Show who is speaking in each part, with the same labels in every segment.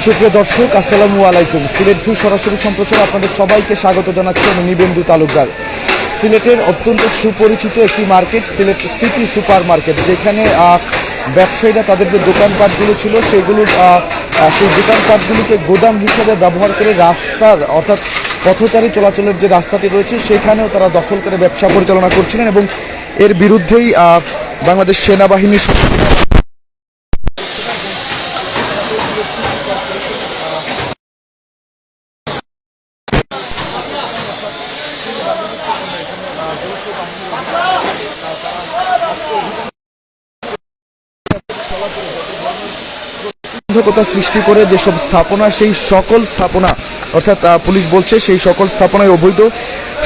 Speaker 1: সুপ্রিয় দর্শক, আসসালামু আলাইকুম। সিলেট টু সরাসরি সম্প্রচারে আপনাদের সবাইকে স্বাগত জানাচ্ছি আমি নিবেন্দু তালুকদার। সিলেটের অত্যন্ত সুপরিচিত একটি market Sylhet city super market, যেখানে ব্যবসায়ীরা তাদের যে দোকানপাটগুলো ছিল সেই দোকানপাটগুলিকে গোদাম হিসেবে ব্যবহার করে রাস্তার অর্থাৎ পথচারী চলাচলের যে রাস্তাটি রয়েছে সেখানেও তারা দখল করে ব্যবসা পরিচালনা করছিলেন এবং এর বিরুদ্ধেই বাংলাদেশ সেনাবাহিনীর সৃষ্টি করে যেসব স্থাপনা, সেই সকল স্থাপনা অর্থাৎ পুলিশ বলছে সেই সকল স্থাপনায় অবৈধ,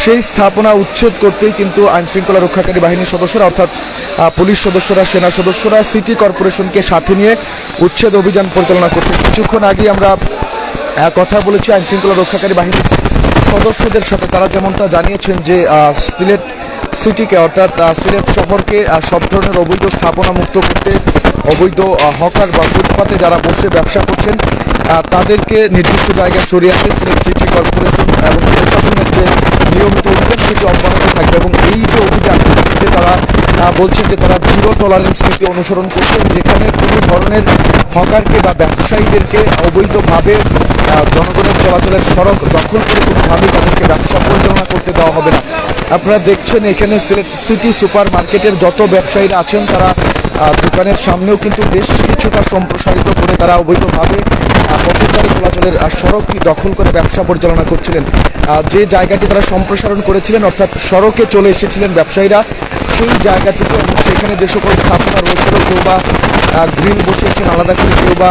Speaker 1: সেই স্থাপনা উচ্ছেদ করতেই কিন্তু আইন শৃঙ্খলা রক্ষাকারী বাহিনীর সদস্যরা অর্থাৎ পুলিশ সদস্যরা, সেনা সদস্যরা সিটি কর্পোরেশনকে সাথে নিয়ে উচ্ছেদ অভিযান পরিচালনা করছে। কিছুক্ষণ আগে আমরা কথা বলেছি আইন শৃঙ্খলা রক্ষাকারী বাহিনীর সদস্যদের সাথে। তারা যেমনটা জানিয়েছেন যে সিলেট সিটিকে অর্থাৎ সিলেট শহরকে সব ধরনের অবৈধ স্থাপনা মুক্ত করতে, অবৈধ হকার বা ফুটপাতে যারা বসে ব্যবসা করছেন তাদেরকে নির্দিষ্ট জায়গায় সরিয়ে আনতে সিলেট সিটি কর্পোরেশন এবং প্রশাসনের যে নিয়মিত অভিযান সেটি অব্যাহত থাকবে। এবং এই যে অভিযান সেটিতে তারা বলছেন যে তারা জিরো টলারেন্স নীতি অনুসরণ করছেন, যেখানে কোনো ধরনের হকারকে বা ব্যবসায়ীদেরকে অবৈধভাবে জনগণের চলাচলের সড়ক দখল করে কোনোভাবেই তাদেরকে ব্যবসা পরিচালনা করতে দেওয়া হবে না। আপনারা দেখছেন এখানে সিলেট সিটি সুপার মার্কেটের যত ব্যবসায়ীরা আছেন তারা দোকানের সামনেও কিন্তু বেশ কিছুটা সম্প্রসারিত করে তারা অবৈধভাবে পথচারী চলাচলের সড়কটি দখল করে ব্যবসা পরিচালনা করছিলেন। যে জায়গাটি তারা সম্প্রসারণ করেছিলেন অর্থাৎ সড়কে চলে এসেছিলেন ব্যবসায়ীরা, সেই জায়গাটুকু এবং সেখানে যে সকল স্থাপনা রয়েছিল, কেউ বা গ্রিল বসিয়েছেন আলাদা করে, কেউ বা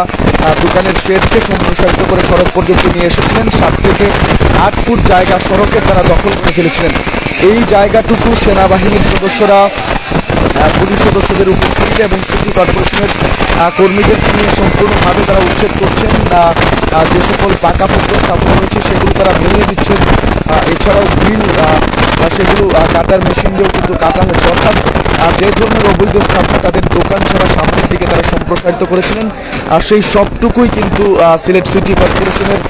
Speaker 1: দোকানের শেডকে সম্প্রসারিত করে সড়ক পর্যন্ত নিয়ে এসেছিলেন, 7 থেকে 8 ফুট জায়গা সড়কের তারা দখল করে ফেলেছিলেন। এই জায়গাটুকু সেনাবাহিনীর সদস্যরা, পুলিশ সদস্যদের উপস্থিতিতে এবং সিটি কর্পোরেশনের কর্মীদেরকে নিয়ে সম্পূর্ণভাবে তারা উচ্ছেদ করছেন। যে সকল পাকাপোক্ত স্থাপনা রয়েছে সেগুলো তারা ভেঙে দিচ্ছেন। এছাড়াও গ্রিল সেগুলো কাটার মেশিন দিয়েও কিন্তু কাটা হচ্ছে। অর্থাৎ যে ধরনের অবৈধ স্থাপনা তাদের দোকান ছাড়া সামনের দিকে তারা সম্প্রসারিত করেছিলেন, আর সেই সবটুকুই কিন্তু সিলেট সিটি কর্পোরেশনের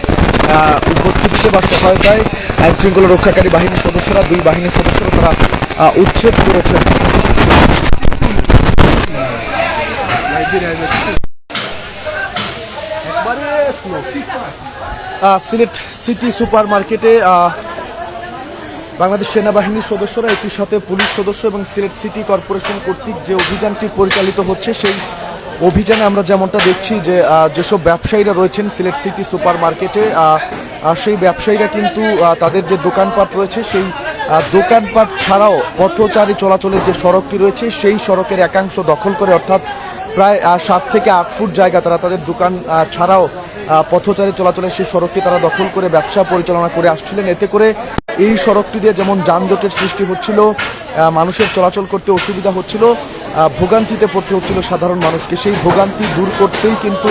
Speaker 1: উপস্থিতিতে বা সহায়তায় আইন শৃঙ্খলা রক্ষাকারী বাহিনীর সদস্যরা, দুই বাহিনীর সদস্যরা তারা উচ্ছেদ করেছেন। সিলেট সিটি সুপার মার্কেটে বাংলাদেশ সেনাবাহিনীর সদস্যরা, একই সাথে পুলিশ সদস্য এবং সিলেট সিটি কর্পোরেশন কর্তৃক যে অভিযানটি পরিচালিত হচ্ছে সেই অভিযানে আমরা যেমনটা দেখছি যে যেসব ব্যবসায়ীরা রয়েছেন সিলেট সিটি সুপার মার্কেটে, সেই ব্যবসায়ীরা কিন্তু তাদের যে দোকানপাট রয়েছে সেই দোকানপাট ছাড়াও পথচারী চলাচলের যে সড়কটি রয়েছে সেই সড়কের একাংশ দখল করে, অর্থাৎ প্রায় 7 থেকে 8 ফুট জায়গা তারা তাদের দোকান ছাড়াও পথচারী চলাচলের সেই সড়কটি তারা দখল করে ব্যবসা পরিচালনা করে আসছিলেন। এতে করে এই সড়কটি দিয়ে যেমন যানজটের সৃষ্টি হচ্ছিল, মানুষের চলাচল করতে অসুবিধা হচ্ছিল, ভোগান্তিতে পড়তে হচ্ছিল সাধারণ মানুষকে। সেই ভোগান্তি দূর করতেই কিন্তু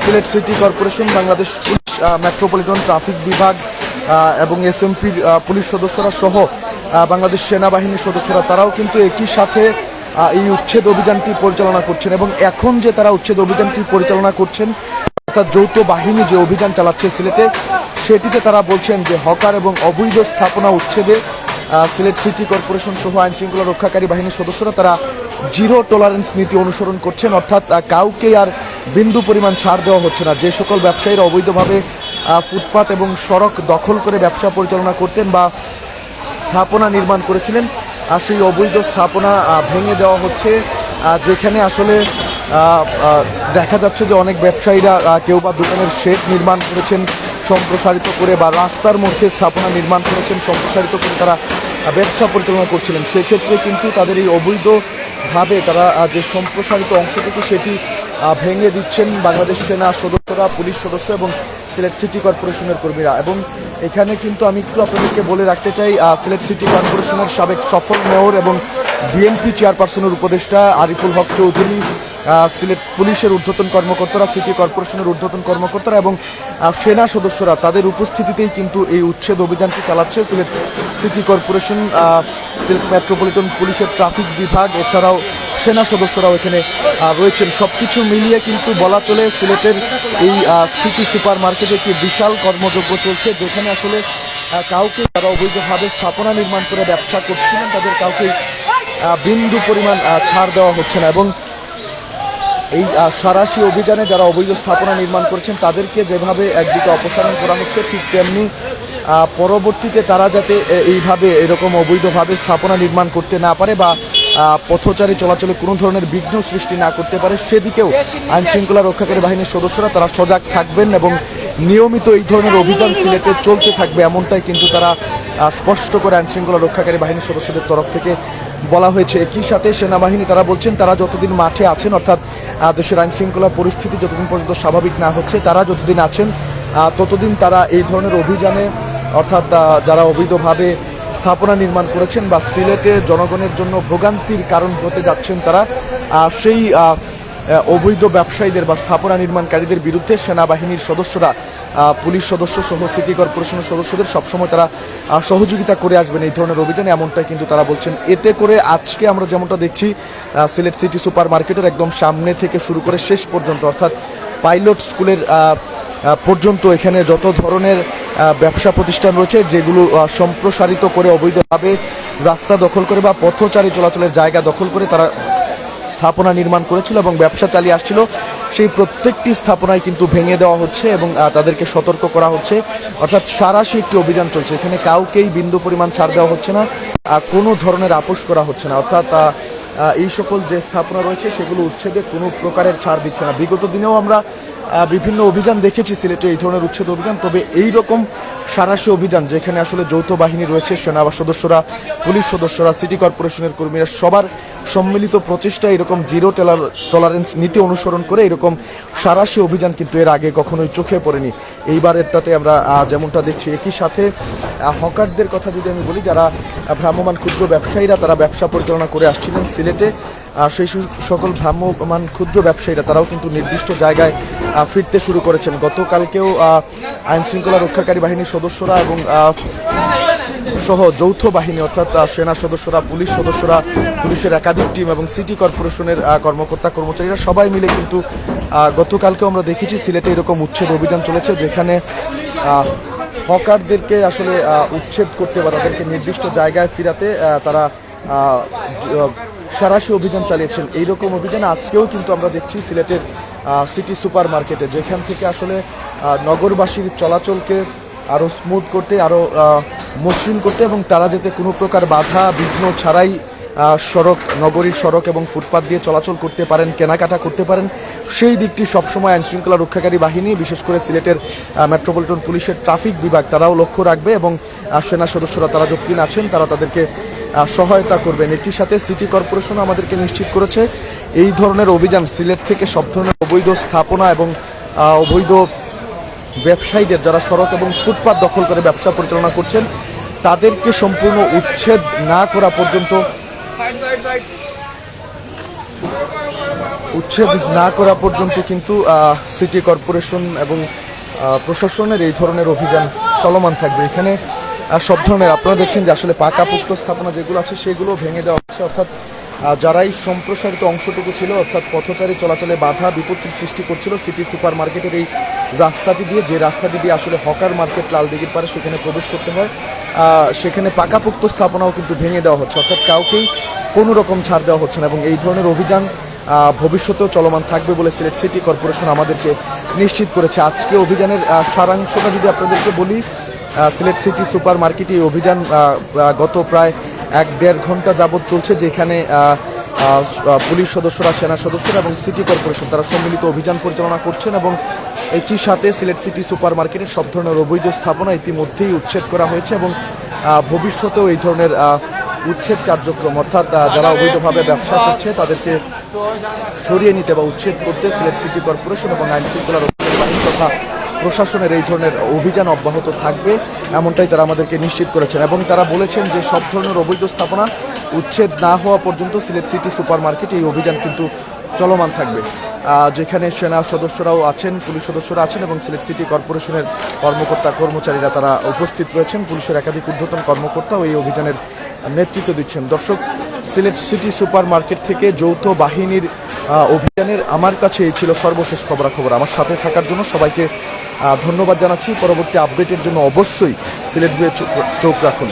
Speaker 1: Sylhet city corporation, Bangladesh police metropolitan traffic বিভাগ এবং এসএমপির পুলিশ সদস্যরা সহ বাংলাদেশ সেনাবাহিনীর সদস্যরা তারাও কিন্তু একই সাথে এই উচ্ছেদ অভিযানটি পরিচালনা করছেন। এবং এখন যে তারা উচ্ছেদ অভিযানটি পরিচালনা করছেন অর্থাৎ যৌথ বাহিনী যে অভিযান চালাচ্ছে সিলেটে, সেটিতে তারা বলছেন যে হকার এবং অবৈধ স্থাপনা উচ্ছেদে সিলেট সিটি কর্পোরেশন সহ আইন শৃঙ্খলা রক্ষাকারী বাহিনীর সদস্যরা তারা জিরো টলারেন্স নীতি অনুসরণ করছেন। অর্থাৎ কাউকে আর বিন্দু পরিমাণ ছাড় দেওয়া হচ্ছে না। যে সকল ব্যবসায়ীরা অবৈধভাবে ফুটপাত এবং সড়ক দখল করে ব্যবসা পরিচালনা করতেন বা স্থাপনা নির্মাণ করেছিলেন, সেই অবৈধ স্থাপনা ভেঙে দেওয়া হচ্ছে। যেখানে আসলে দেখা যাচ্ছে যে অনেক ব্যবসায়ীরা কেউ বা দোকানের শেড নির্মাণ করেছেন সম্প্রসারিত করে, বা রাস্তার মধ্যে স্থাপনা নির্মাণ করেছেন সম্প্রসারিত করে তারা ব্যবসা পরিচালনা করছিলেন। সেক্ষেত্রে কিন্তু তাদের এই অবৈধভাবে তারা যে সম্প্রসারিত অংশটুকু সেটি ভেঙে দিচ্ছেন বাংলাদেশ সেনা সদস্যরা, পুলিশ সদস্য এবং সিলেট সিটি কর্পোরেশনের কর্মীরা। এবং এখানে কিন্তু আমি একটু আপনাদেরকে বলে রাখতে চাই, সিলেট সিটি কর্পোরেশনের সাবেক সফল মেয়র এবং বিএনপি চেয়ারপারসনের উপদেষ্টা আরিফুল হক চৌধুরী সিলেট পুলিশের ঊর্ধ্বতন কর্মকর্তারা, সিটি কর্পোরেশনের ঊর্ধ্বতন কর্মকর্তারা এবং সেনা সদস্যরা তাদের উপস্থিতিতেই কিন্তু এই উচ্ছেদ অভিযানটি চালাচ্ছে Sylhet city corporation, Sylhet metropolitan পুলিশের ট্রাফিক বিভাগ, এছাড়াও সেনা সদস্যরাও এখানে রয়েছেন। সব কিছু মিলিয়ে কিন্তু বলা চলে সিলেটের এই সিটি সুপার মার্কেটে একটি বিশাল কর্মযজ্ঞ চলছে, যেখানে আসলে কাউকে যারা অবৈধভাবে স্থাপনা নির্মাণ করে ব্যবসা করছিলেন তাদের কাউকে বিন্দু পরিমাণ ছাড় দেওয়া হচ্ছে না, এবং এই সাঁড়াশি অভিযানে যারা অবৈধ স্থাপনা নির্মাণ করছেন তাদেরকে যেভাবে একদিকে অপসারণ করা হচ্ছে, ঠিক তেমনি পরবর্তীতে তারা যাতে এইভাবে এরকম অবৈধভাবে স্থাপনা নির্মাণ করতে না পারে বা পথচারী চলাচলে কোনো ধরনের বিঘ্ন সৃষ্টি না করতে পারে, সেদিকেও আইনশৃঙ্খলা রক্ষাকারী বাহিনীর সদস্যরা তারা সজাগ থাকবেন এবং নিয়মিত এই ধরনের অভিযান সিলেটে চলতে থাকবে, এমনটাই কিন্তু তারা স্পষ্ট করে আইনশৃঙ্খলা রক্ষাকারী বাহিনীর সদস্যদের তরফ থেকে বলা হয়েছে। একই সাথে সেনাবাহিনী তারা বলছেন তারা যতদিন মাঠে আছেন, অর্থাৎ দেশের আইনশৃঙ্খলা পরিস্থিতি যতদিন পর্যন্ত স্বাভাবিক না হচ্ছে, তারা যতদিন আছেন ততদিন তারা এই ধরনের অভিযানে, অর্থাৎ যারা অবৈধভাবে স্থাপনা নির্মাণ করেছেন বা সিলেটে জনগণের জন্য ভোগান্তির কারণ হতে যাচ্ছেন, তারা সেই অবৈধ ব্যবসায়ীদের বা স্থাপনা নির্মাণকারীদের বিরুদ্ধে সেনাবাহিনীর সদস্যরা, পুলিশ সদস্য সহ সিটি কর্পোরেশনের সদস্যদের সবসময় তারা সহযোগিতা করে আসবেন এই ধরনের অভিযানে, এমনটাই কিন্তু তারা বলছেন। এতে করে আজকে আমরা যেমনটা দেখছি সিলেট সিটি সুপার মার্কেটের একদম সামনে থেকে শুরু করে শেষ পর্যন্ত, অর্থাৎ পাইলট স্কুলের পর্যন্ত এখানে যত ধরনের ব্যবসা প্রতিষ্ঠান রয়েছে যেগুলো সম্প্রসারিত করে অবৈধভাবে রাস্তা দখল করে বা পথচারী চলাচলের জায়গা দখল করে তারা স্থাপনা নির্মাণ করেছিল এবং ব্যবসা চালিয়ে আসছিল, সেই প্রত্যেকটি স্থাপনায় কিন্তু ভেঙে দেওয়া হচ্ছে এবং তাদেরকে সতর্ক করা হচ্ছে। অর্থাৎ সাঁড়াশি একটি অভিযান চলছে, এখানে কাউকেই বিন্দু পরিমাণ ছাড় দেওয়া হচ্ছে না, কোনো ধরনের আপোষ করা হচ্ছে না, অর্থাৎ এই সকল যে স্থাপনা রয়েছে সেগুলো উচ্ছেদে কোনো প্রকারের ছাড় দিচ্ছে না। বিগত দিনেও আমরা বিভিন্ন অভিযান দেখেছি সিলেটে এই ধরনের উচ্ছেদ অভিযান, তবে এই রকম সাঁড়াশি অভিযান যেখানে আসলে যৌথ বাহিনী রয়েছে, সেনা সদস্যরা, পুলিশ সদস্যরা, সিটি কর্পোরেশনের কর্মীরা সবার সম্মিলিত প্রচেষ্টা এরকম জিরো টলারেন্স নীতি অনুসরণ করে এরকম সাঁড়াশি অভিযান কিন্তু এর আগে কখনোই চোখে পড়েনি। এইবারেরটাতে আমরা যেমনটা দেখছি। একই সাথে হকারদের কথা যদি আমি বলি, যারা ভ্রাম্যমাণ ক্ষুদ্র ব্যবসায়ীরা তারা ব্যবসা পরিচালনা করে আসছিলেন সিলেটে, সেই সকল ভ্রাম্যমাণ ক্ষুদ্র ব্যবসায়ীরা তারাও কিন্তু নির্দিষ্ট জায়গায় ফিরতে শুরু করেছেন। গতকালকেও আইনশৃঙ্খলা রক্ষাকারী বাহিনীর সদস্যরা এবং সহ যৌথ বাহিনী, অর্থাৎ সেনা সদস্যরা, পুলিশ সদস্যরা, পুলিশের একাধিক টিম এবং সিটি কর্পোরেশনের কর্মকর্তা কর্মচারীরা সবাই মিলে কিন্তু গতকালকেও আমরা দেখেছি সিলেটে এরকম উচ্ছেদ অভিযান চলেছে, যেখানে হকারদেরকে আসলে উচ্ছেদ করতে বা তাদেরকে নির্দিষ্ট জায়গায় ফিরাতে তারা সাঁড়াশি অভিযান চালিয়েছেন। এইরকম অভিযান আজকেও কিন্তু আমরা দেখছি সিলেটের সিটি সুপার মার্কেটে, যেখান থেকে আসলে নগরবাসীর চলাচলকে আরও স্মুথ করতে, আরও মসৃণ করতে এবং তারা যাতে কোনো প্রকার বাধা বিঘ্ন ছাড়াই সড়ক, নগরীর সড়ক এবং ফুটপাত দিয়ে চলাচল করতে পারেন, কেনাকাটা করতে পারেন, সেই দিকটি সবসময় আইনশৃঙ্খলা রক্ষাকারী বাহিনী, বিশেষ করে সিলেটের মেট্রোপলিটন পুলিশের ট্রাফিক বিভাগ তারাও লক্ষ্য রাখবে এবং সেনা সদস্যরা তারা যতদিন আছেন তারা তাদেরকে সহায়তা করবেন। একই সাথে সিটি কর্পোরেশন আমাদেরকে নিশ্চিত করেছে এই ধরনের অভিযান সিলেট থেকে সব ধরনের অবৈধ স্থাপনা এবং অবৈধ ব্যবসায়ীদের যারা সড়ক এবং ফুটপাত দখল করে ব্যবসা পরিচালনা করছেন তাদেরকে সম্পূর্ণ উচ্ছেদ না করা পর্যন্ত কিন্তু সিটি কর্পোরেশন এবং প্রশাসনের এই ধরনের অভিযান চলমান থাকবে। এখানে সব ধরনের আপনারা দেখছেন যে আসলে পাকাপোক্ত স্থাপনা যেগুলো আছে সেগুলো ভেঙে দেওয়া হচ্ছে, অর্থাৎ যারাই সম্প্রসারিত অংশটুকু ছিল, অর্থাৎ পথচারী চলাচলে বাধা বিপত্তির সৃষ্টি করছিল সিটি সুপার মার্কেটের এই রাস্তাটি দিয়ে, যে রাস্তাটি দিয়ে আসলে হকার মার্কেট লালদিঘির পারে সেখানে প্রবেশ করতে হয়, সেখানে পাকাপোক্ত স্থাপনাও কিন্তু ভেঙে দেওয়া হচ্ছে, অর্থাৎ কাউকেই কোনো রকম ছাড় দেওয়া হচ্ছে না এবং এই ধরনের অভিযান ভবিষ্যতেও চলমান থাকবে বলে সিলেট সিটি কর্পোরেশন আমাদেরকে নিশ্চিত করেছে। আজকে অভিযানের সারাংশটা যদি আপনাদেরকে বলি, সিলেট সিটি সুপার মার্কেটে এই অভিযান গত প্রায় 1-1.5 ঘন্টা যাবৎ চলছে, যেখানে পুলিশ সদস্যরা, সেনা সদস্যরা এবং সিটি কর্পোরেশন তারা সম্মিলিত অভিযান পরিচালনা করছেন এবং একই সাথে সিলেট সিটি সুপার মার্কেটের সব ধরনের অবৈধ স্থাপনা ইতিমধ্যেই উচ্ছেদ করা হয়েছে এবং ভবিষ্যতেও এই ধরনের উচ্ছেদ কার্যক্রম, অর্থাৎ যারা অবৈধভাবে ব্যবসা করছে তাদেরকে সরিয়ে নিতে বা উচ্ছেদ করতে সিলেট সিটি কর্পোরেশন এবং আইনশৃঙ্খলা রক্ষাকারী বাহিনী তথা প্রশাসনের এই ধরনের অভিযান অব্যাহত থাকবে, এমনটাই তারা আমাদেরকে নিশ্চিত করেছেন এবং তারা বলেছেন যে সব ধরনের অবৈধ স্থাপনা উচ্ছেদ না হওয়া পর্যন্ত সিলেট সিটি সুপার মার্কেট এই অভিযান কিন্তু চলমান থাকবে, যেখানে সেনা সদস্যরাও আছেন, পুলিশ সদস্যরা আছেন এবং সিলেট সিটি কর্পোরেশনের কর্মচারীরা তারা উপস্থিত রয়েছেন। পুলিশের একাধিক ঊর্ধ্বতন কর্মকর্তাও এই অভিযানের নেতৃত্ব দিচ্ছেন। দর্শক, সিলেট সিটি সুপার মার্কেট থেকে যৌথ বাহিনীর অভিযানের আমার কাছে এই ছিল সর্বশেষ খবরাখবর। আমার সাথে থাকার জন্য সবাইকে ধন্যবাদ জানাচ্ছি। পরবর্তী আপডেটের জন্য অবশ্যই সিলেট ভিউয়ে চোখ রাখুন।